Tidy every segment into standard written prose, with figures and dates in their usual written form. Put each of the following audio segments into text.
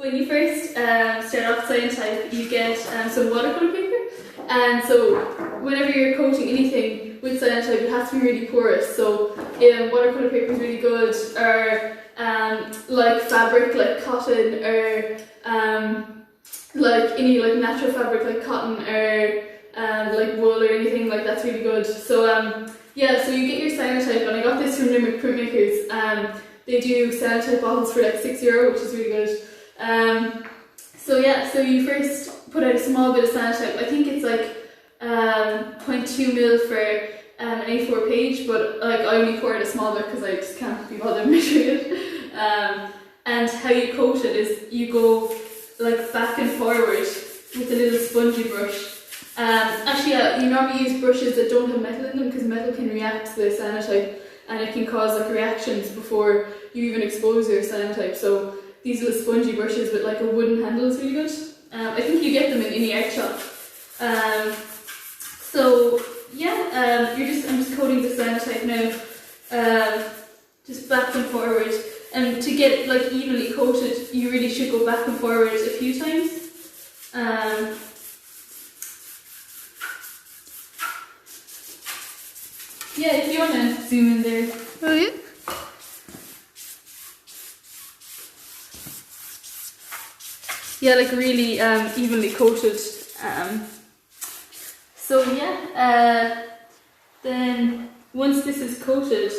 when you first start off Cyanotype, you get some watercolour paper, and so whenever you're coating anything with Cyanotype, it has to be really porous. So watercolour paper is really good, or like fabric like cotton, or like any like natural fabric like cotton, or like wool or anything like that's really good. So yeah, so you get your Cyanotype, and I got this from Limerick Printmakers. They do Cyanotype bottles for like €6, which is really good. So yeah, so you first put out a small bit of Cyanotype. I think it's like 0.2 mil for an A4 page, but like I only pour out a small bit because I just can't be bothered measuring it. And how you coat it is you go like back and forward with a little spongy brush. Actually, yeah, you normally use brushes that don't have metal in them because metal can react to the Cyanotype and it can cause like reactions before you even expose your Cyanotype. So these little spongy brushes with like a wooden handle is really good. I think you get them in any art shop. So yeah, I'm just coating the Cyanotype now, just back and forward. And to get it like evenly coated, you really should go back and forward a few times. Yeah, if you want to zoom in there. Oh yeah? Yeah, like really evenly coated. So yeah, then once this is coated,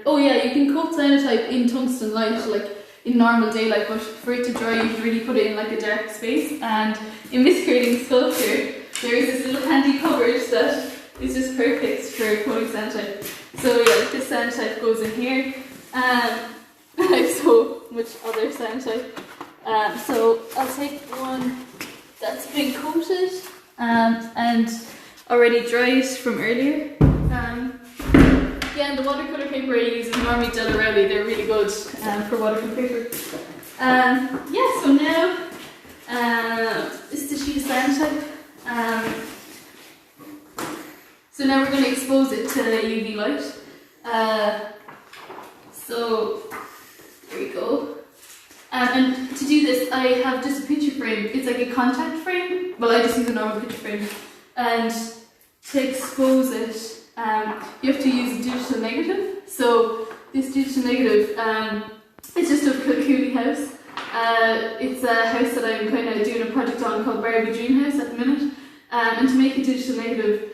oh yeah, you can coat Cyanotype in tungsten light, like in normal daylight, but for it to dry you should really put it in like a dark space. And in this creating sculpture, there is this little handy cupboard that is just perfect for coating Cyanotype. So yeah, this Cyanotype goes in here. I have so much other Cyanotype. So I'll take one that's been coated and already dried from earlier. Yeah, and the watercolour paper I use is normally Della Rowley. They're really good for watercolour paper. Yeah, so now this is the sheet of Cyanotype. So now we're going to expose it to UV light. So there we go. And to do this, I have just a picture frame. It's like a contact frame. Well, I just use a normal picture frame. And to expose it, you have to use a digital negative. So this digital negative, it's just a Kilcooley house. It's a house that I'm kind of doing a project on called Barbie Dream House at the minute. And to make a digital negative,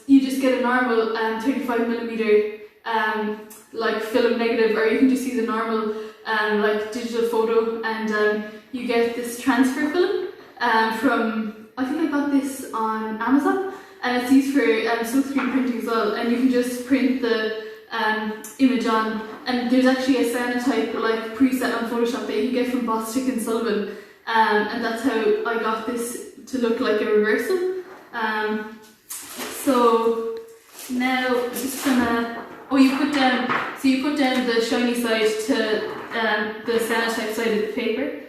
you just get a normal 35mm like film negative, or you can just use a normal like digital photo, and you get this transfer film from, I think I got this on Amazon, and it's used for silkscreen printing as well, and you can just print the image on, and there's actually a Cyanotype like preset on Photoshop that you can get from Bostic and Sullivan, and that's how I got this to look like a reversal. So now I'm just gonna, you put down the shiny side to the Cyanotype side of the paper.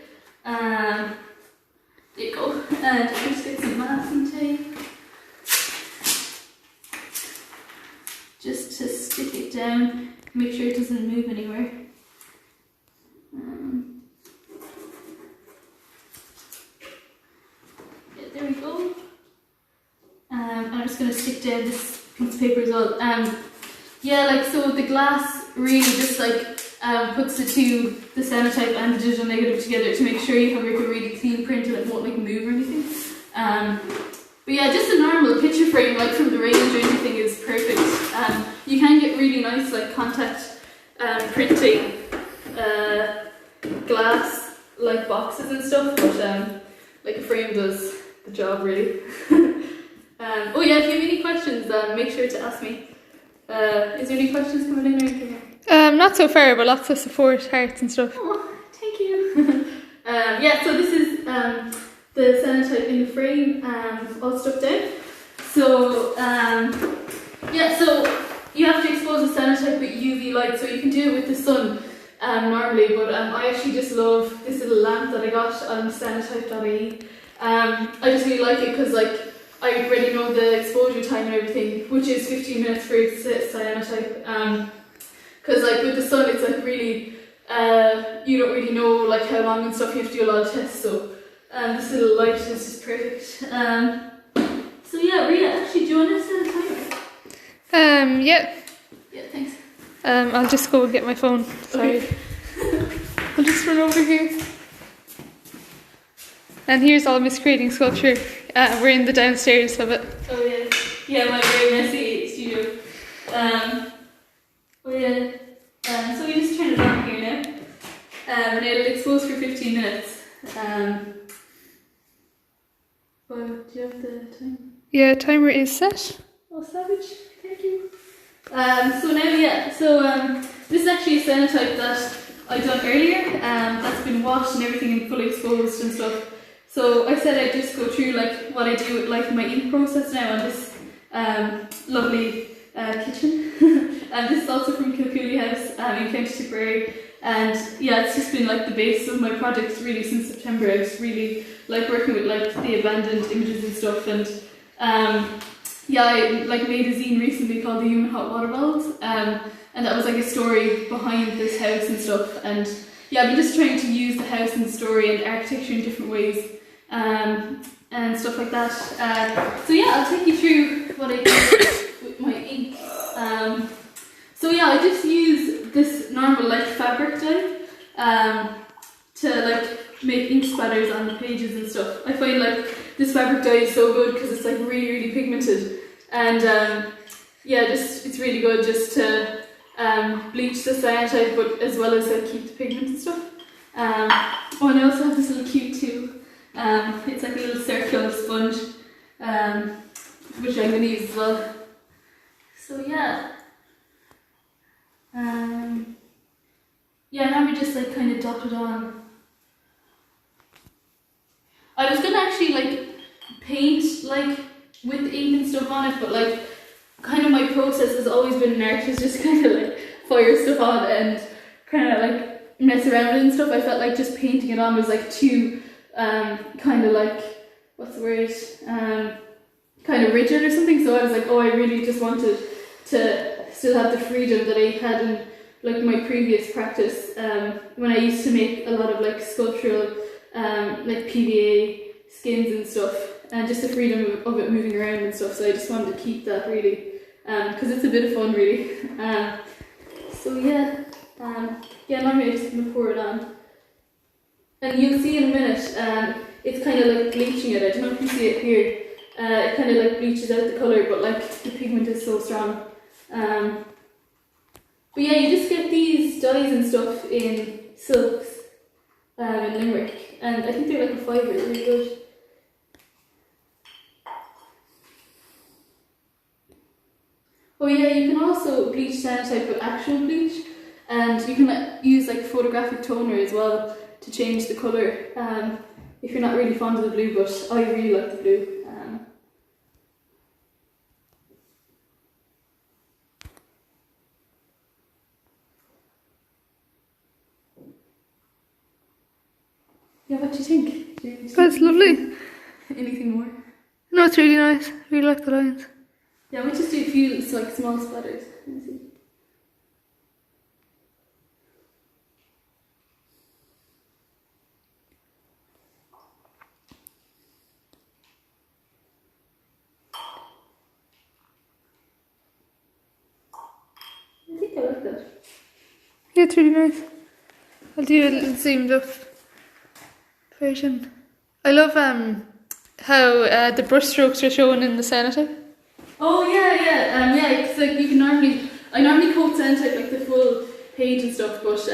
There you go. And just get some masking tape just to stick it down, make sure it doesn't move anywhere. Yeah, there we go. I'm just going to stick down this piece of paper as well. Yeah, like so the glass really just like puts the Cyanotype and the digital negative together to make sure you have like a really clean print and it won't like move or anything. But yeah, just a normal picture frame like from the range or anything is perfect. You can get really nice like contact printing glass like boxes and stuff, but like a frame does the job really. Oh yeah, if you have any questions, make sure to ask me. Is there any questions coming in or anything? Not so far, but lots of support, hearts and stuff. Oh, thank you. Yeah, so this is the Cyanotype in the frame, all stuck down. So yeah, so you have to expose the Cyanotype with UV light, so you can do it with the sun normally, but I actually just love this little lamp that I got on cyanotype.ie. I just really like it because like I already know the exposure time and everything, which is 15 minutes for Cyanotype. Because like with the sun, it's like really you don't really know like how long and stuff. You have to do a lot of tests. So this little light is just perfect. So yeah, Rhea, actually, do you want to set a timer? Yeah. Yeah, thanks. I'll just go and get my phone. Sorry. Okay. I'll just run over here. And here's all Miss Creating Sculpture. We're in the downstairs of it. Oh yeah. Yeah, my very messy studio. Oh yeah. So we just turn it on here now. And it'll expose for 15 minutes. Well, do you have the time? Yeah, timer is set. Oh, savage. Thank you. So now, yeah. So this is actually a Cyanotype that I done earlier. That's been washed and everything and fully exposed and stuff. So I said I'd just go through like what I do with like my ink process now on this lovely kitchen. And this is also from Kilcooley House in County Tipperary. And yeah, it's just been like the base of my projects really since September. I was really like working with like the abandoned images and stuff. And yeah, I like made a zine recently called The Human Hot Water Bottles. And that was like a story behind this house and stuff. And yeah, I've been just trying to use the house and story and architecture in different ways. And stuff like that. So yeah, I'll take you through what I do with my ink. So yeah, I just use this normal like fabric dye to like make ink splatters on the pages and stuff. I find like this fabric dye is so good because it's like really pigmented, and yeah, just it's really good just to bleach the cyanotype, but as well as keep the pigment and stuff. Oh, and I also have this little cute tube. It's like a little circular sponge, which I'm going to use as well. So yeah. Yeah, now we just like kind of dot it on. I was gonna actually like paint like with ink and stuff on it, but like kind of my process has always been an artist, just kind of like fire stuff on and kind of like mess around with it and stuff. I felt like just painting it on was like too kind of like, what's the word, kind of rigid or something. So I was like, oh, I really just wanted to still have the freedom that I had in like my previous practice when I used to make a lot of like sculptural like PVA skins and stuff, and just the freedom of it moving around and stuff. So I just wanted to keep that really, because it's a bit of fun really. So yeah, yeah, now I'm just going to pour it on. And you'll see in a minute, it's kind of like bleaching it. I don't know if you see it here. It kind of like bleaches out the colour, but like the pigment is so strong. But yeah, you just get these dyes and stuff in silks in Limerick, and I think they're like a fibre, really good. Oh yeah, you can also bleach Cyanotype with actual bleach, and you can use like photographic toner as well to change the colour if you're not really fond of the blue, but I really like the blue. Yeah, what do you think? That's lovely. Anything more? No, it's really nice. I really like the lines. Yeah, we just do a few like small splatters. Let me see. I think I like that. Yeah, it's really nice. I'll do a little zoomed up version. I love how the brush strokes are shown in the Cyanotype. Oh yeah, yeah, because like you can I normally coat Cyanotype like the full page and stuff, but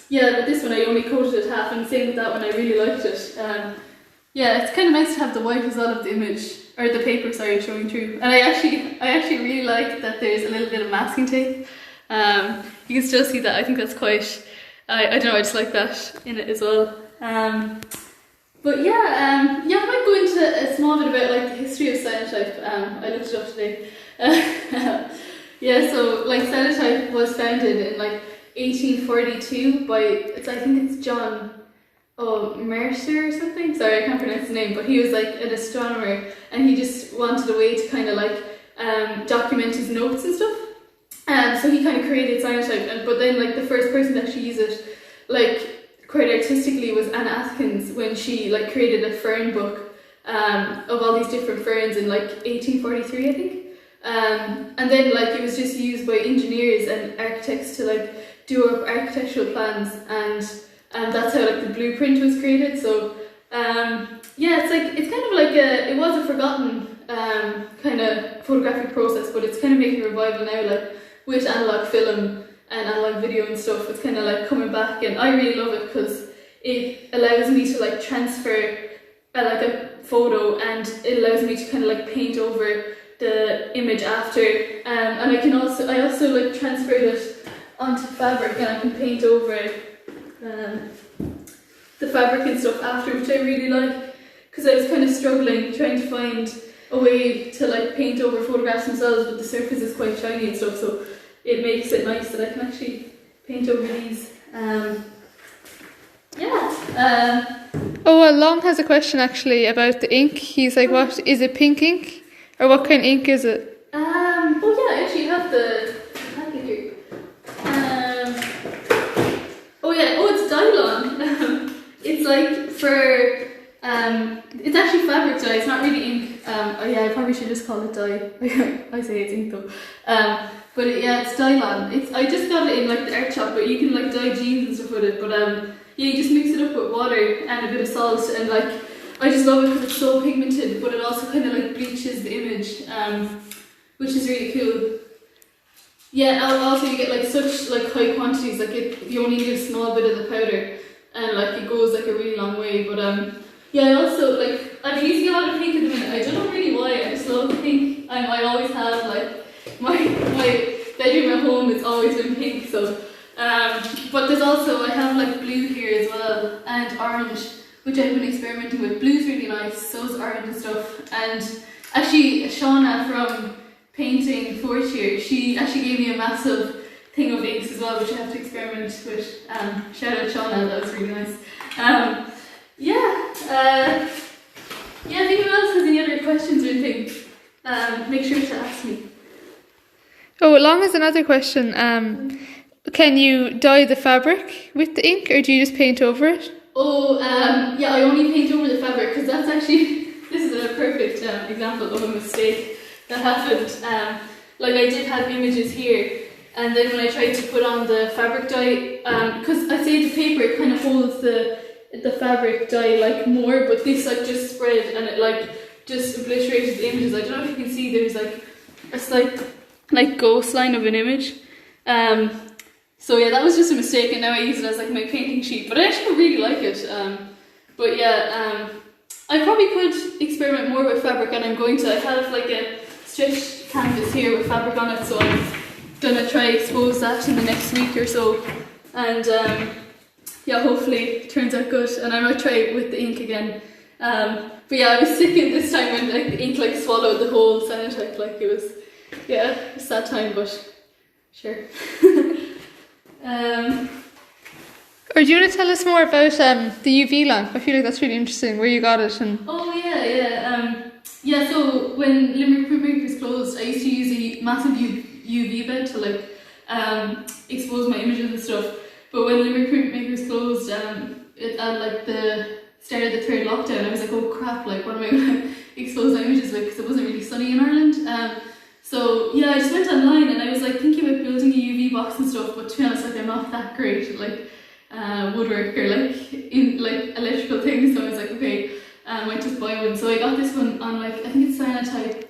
yeah, with this one I only coated it half, and same with that one, I really liked it. Yeah, it's kind of nice to have the white as well of the image, or the paper, sorry, showing through. And I actually really like that there's a little bit of masking tape. You can still see that. I think that's quite, I don't know, I just like that in it as well. But yeah, yeah, I might go into a small bit about like the history of Cyanotype. I looked it up today. Yeah, so like Cyanotype was founded in like 1842 by, I think it's John Mercer or something. Sorry, I can't pronounce his name, but he was like an astronomer, and he just wanted a way to kind of like document his notes and stuff. So he kind of created Cyanotype, but then like the first person to actually use it, like quite artistically, was Anna Atkins when she like created a fern book of all these different ferns in like 1843, I think. And then like it was just used by engineers and architects to like do up architectural plans, and that's how like the blueprint was created. So yeah, it's kind of like it was a forgotten kind of photographic process, but it's kind of making a revival now, like with analog film and analog video and stuff. It's kind of like coming back, and I really love it because it allows me to like transfer like a photo, and it allows me to kind of like paint over the image after, and I also like transfer it onto fabric, and I can paint over the fabric and stuff after, which I really like, because I was kind of struggling trying to find a way to like paint over photographs themselves, but the surface is quite shiny and stuff, so it makes it nice that I can actually paint over these. Oh, well, Long has a question actually about the ink. He's like, what is it, pink ink? Or what kind of ink is it? Oh yeah, I actually have the packet here. It's Dylon. It's like for, it's actually fabric dye, it's not really ink. I probably should just call it dye. I say it's ink though. It's Dylon. I just got it in like the art shop, but you can like dye jeans and stuff with it. But you just mix it up with water and a bit of salt, and like I just love it because it's so pigmented, but it also kind of like bleaches the image, which is really cool. Yeah, also you get like such like high quantities, like you only need a small bit of the powder, and like it goes like a really long way. But I also like, I've been using a lot of pink at the minute. I don't know really why, I just love pink. I always have like my bedroom at home, it's always been pink. So but there's also, I have like blue here as well, and orange, which I've been experimenting with. Blue's really nice, so is orange and stuff. And actually Shauna from Painting Fourth Year, she actually gave me a massive thing of inks as well, which I have to experiment with. Shout out Shauna, that was really nice. If anyone else has any other questions or anything, make sure to ask me. Oh, Long has another question. Can you dye the fabric with the ink, or do you just paint over it? I only paint over the fabric, because that's actually, this is a perfect example of a mistake that happened. Like I did have images here, and then when I tried to put on the fabric dye, because I say the paper, it kind of holds the fabric dye like more, but this like just spread, and it like just obliterated the images. I don't know if you can see, there's like a slight like ghost line of an image. So yeah, that was just a mistake, and now I use it as like my painting sheet, but I actually really like it. I probably could experiment more with fabric, and I'm going to. I have like a stretched canvas here with fabric on it, so I'm gonna try expose that in the next week or so, and hopefully it turns out good, and I might try it with the ink again. I was sickened this time when like the ink like swallowed the whole Cyanotype. Like it was a sad time, but sure. Or do you want to tell us more about the UV lamp? I feel like that's really interesting, where you got it. And so when Limerick Printmakers closed, I used to use a massive UV bed to like expose my images and stuff. But when Limerick Printmakers closed at like the start of the third lockdown, I was like, oh crap, like what am I going to expose my images with, because it wasn't really sunny in Ireland. I just went online, and I was like thinking about building a UV box and stuff, but to be honest, like I'm not that great at like woodwork or like in like electrical things, so I was like, okay, I might just buy one. So I got this one on like, I think it's cyanotype.ie,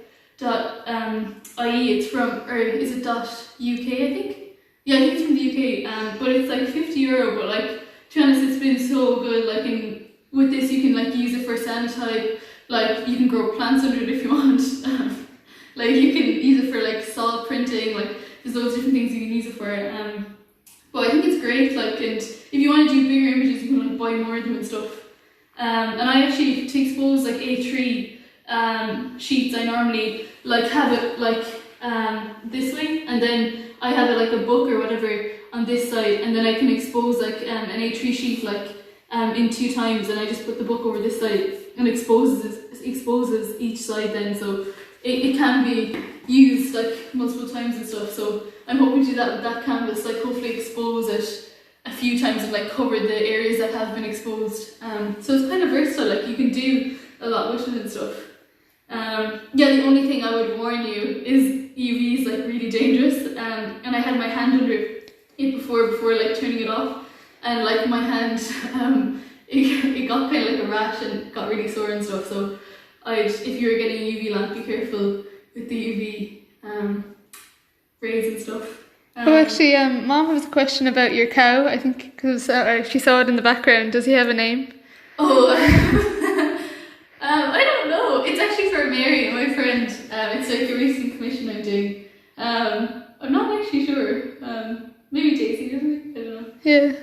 it's from, or is it .uk, I think? Yeah, I think it's from the UK, but it's like €50, but like, to be honest, it's been so good. Like with this, you can like use it for Cyanotype, like you can grow plants under it if you want. Like you can use it for like salt printing, like there's loads of different things you can use it for. But I think it's great, like, and if you want to do bigger images, you can like buy more of them and stuff. And I actually, to expose like A3 sheets, I normally like have it like this way, and then I have it like a book or whatever on this side, and then I can expose like an A3 sheet like in 2 times, and I just put the book over this side and exposes each side then, so it can be used like multiple times and stuff. So I'm hoping to do that with that canvas, like hopefully expose it a few times and like cover the areas that have been exposed. So it's kind of versatile, like you can do a lot with it and stuff. Yeah, the only thing I would warn you is UV is like really dangerous, and I had my hand under it before like turning it off, and like my hand it got kind of like a rash and got really sore and stuff. So if you're getting a UV lamp, be careful with the UV rays and stuff. Oh, actually, Mom has a question about your cow. I think because she saw it in the background. Does he have a name? Oh, I don't know. It's actually for Mary, my friend. It's like a recent commission I'm doing. I'm not actually sure. Maybe Daisy does it. I don't know. Yeah.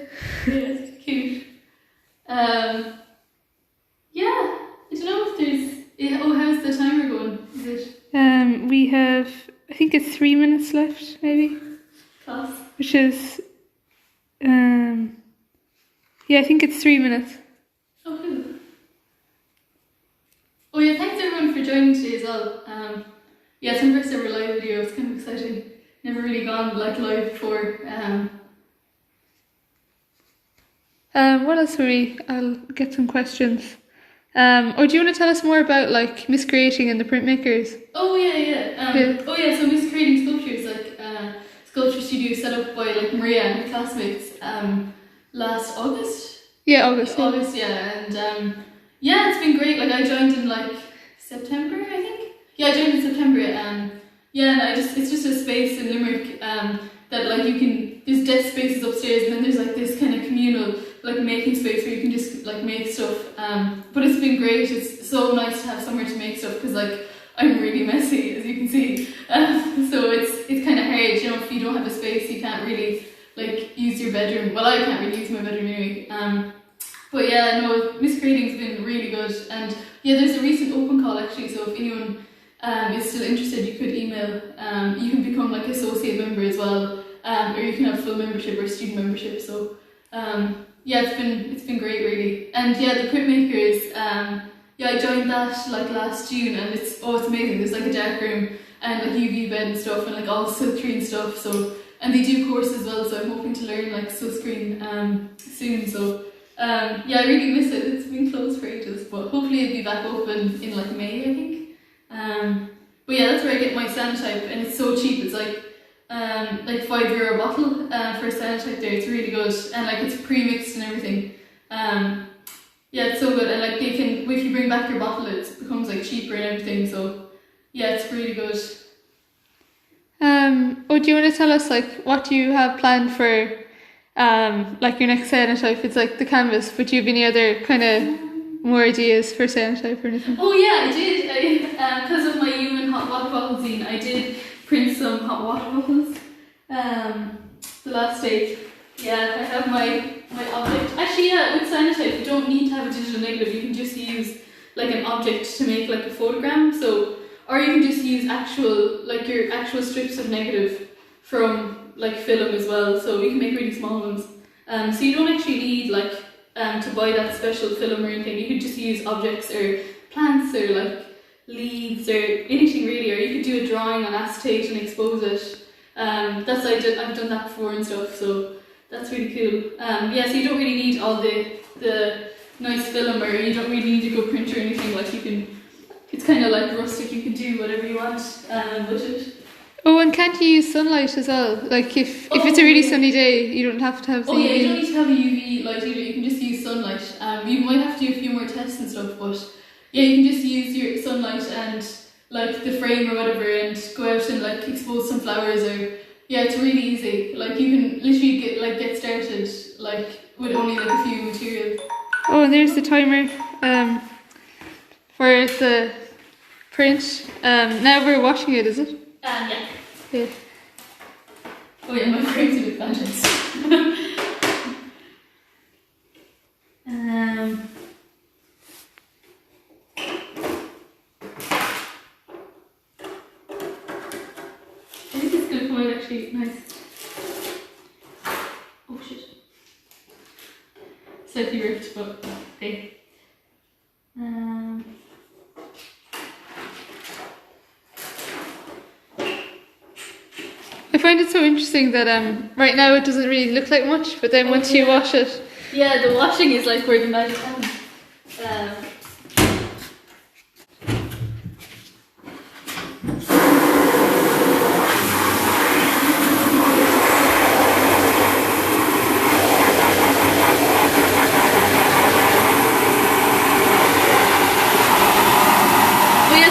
Yeah, it's cute. Yeah. I don't know if there's. Oh, how's the timer going? Is it? We have. I think it's 3 minutes left, maybe. Class. Which is. Yeah, I think it's 3 minutes. Oh, cool. Oh yeah, thanks everyone for joining today as well. Yeah, it's my first ever live video. It's kind of exciting. Never really gone like live before. What else were we? I'll get some questions. Or do you want to tell us more about like miscreating and the printmakers? Oh yeah. Oh yeah, so miscreating sculptures, like sculpture studio set up by like Maria and her classmates last August. Yeah, August. Yeah, and yeah, it's been great. Like I joined in like September, I think. Yeah, I joined in September. Yeah, and it's just a space in Limerick that like there's desk spaces upstairs, and then there's like this kind of communal like making space where you can just like make stuff. But it's been great. It's so nice to have somewhere to make stuff because like I'm really messy, as you can see. So it's kind of hard, you know, if you don't have a space, you can't really like use your bedroom. Well, I can't really use my bedroom anyway. But yeah, no, miscreating's been really good, and yeah, there's a recent open call actually. So if anyone is still interested, you could email. You can become like associate member as well, or you can have full membership or student membership. So yeah, it's been great really. And yeah, the printmakers. Yeah, I joined that like last June, and it's amazing. There's like a dark room and like UV bed and stuff, and like all silkscreen stuff. So and they do courses as well. So I'm hoping to learn like silkscreen soon. So. Yeah, I really miss it. It's been closed for ages, but hopefully it'll be back open in like May, I think. But yeah, that's where I get my Cyanotype, and it's so cheap. It's like €5 a bottle for a Cyanotype there. It's really good, and like it's pre-mixed and everything. Yeah, it's so good, and like they can, if you bring back your bottle, it becomes like cheaper and everything. So yeah, it's really good. Do you want to tell us like what you have planned for? Like your next Cyanotype, it's like the canvas, but do you have any other kind of more ideas for Cyanotype or anything? Oh yeah, I did. Because of my human hot water bottle zine, I did print some hot water bottles. The last stage. Yeah, I have my object. Actually, yeah, with Cyanotype, you don't need to have a digital negative. You can just use like an object to make like a photogram. So, or you can just use your actual strips of negative from like film as well, so you can make really small ones. So you don't actually need like to buy that special film or anything. You could just use objects or plants or like leaves or anything really, or you could do a drawing on acetate and expose it. I've done that before and stuff, so that's really cool. Yeah, so you don't really need all the nice film, or you don't really need a good printer or anything. Like it's kind of like rustic. You can do whatever you want with it. Oh, and can't you use sunlight as well? Like if it's a really sunny day, you don't have to have the UV. Yeah, you don't need to have a UV light either. You can just use sunlight. You might have to do a few more tests and stuff, but yeah, you can just use your sunlight and like the frame or whatever, and go out and like expose some flowers. Or yeah, it's really easy. Like you can literally get started like with only like a few materials. Oh, and there's the timer for the print. Now we're washing it, is it? Yeah. Yeah. Oh yeah, my frame's a bit fantastic. I think it's gonna come out actually nice. Oh shit. Slightly ripped, but okay. I find find it so interesting that right now it doesn't really look like much, but then once you wash it. Yeah, the washing is like where the magic happens.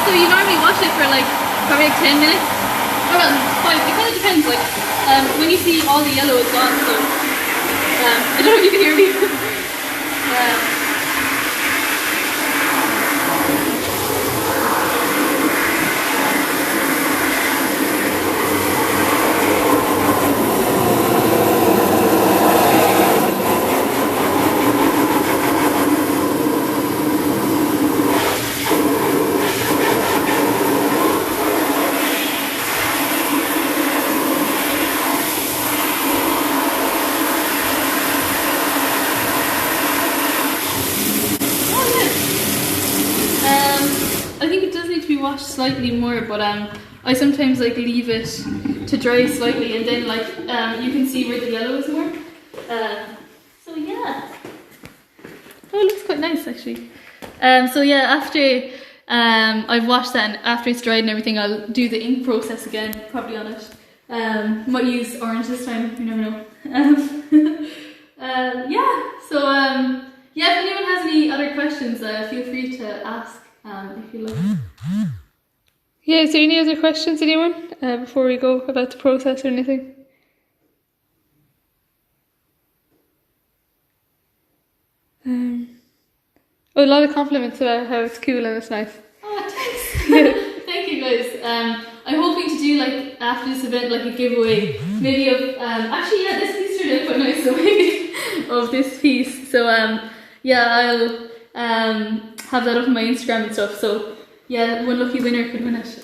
So you normally wash it for like probably like 10 minutes. Or well, 5. It kind of depends. Like when you see all the yellow is gone. So I don't know if you can hear me. I think it does need to be washed slightly more, but I sometimes like leave it to dry slightly, and then like you can see where the yellow is more. So yeah. Oh, it looks quite nice actually. So yeah, after I've washed that and after it's dried and everything, I'll do the ink process again, probably on it. Might use orange this time, you never know. Yeah, so yeah, if anyone has any other questions, feel free to ask if you like. Yeah, is there any other questions, anyone, before we go about the process or anything? Oh, a lot of compliments about how it's cool and it's nice. Oh, thanks. Yeah. Thank you guys. I'm hoping to do like after this event like a giveaway, maybe of actually yeah, this piece turned out quite nice, so maybe of this piece. So yeah, I'll have that up on my Instagram and stuff. So yeah, one lucky winner could win it.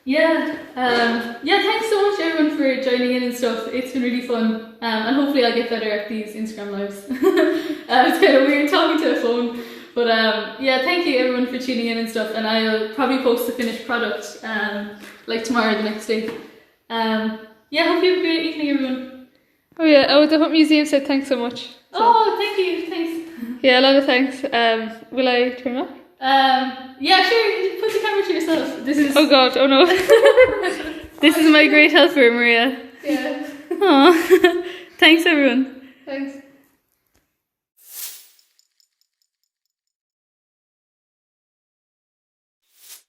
Yeah, thanks so much everyone for joining in and stuff. It's been really fun, and hopefully I'll get better at these Instagram lives. It's kind of weird talking to a phone, but yeah, thank you everyone for tuning in and stuff, and I'll probably post the finished product like tomorrow or the next day. Yeah, hope you have a great evening everyone. Oh yeah, oh the Hunt Museum said thanks so much. So. Oh, thank you, thanks. Yeah, a lot of thanks. Will I turn off? Yeah, sure, put the camera to yourself. This is... Oh god, oh no. This is my great helper, Maria. Yeah. Aww. Thanks everyone. Thanks.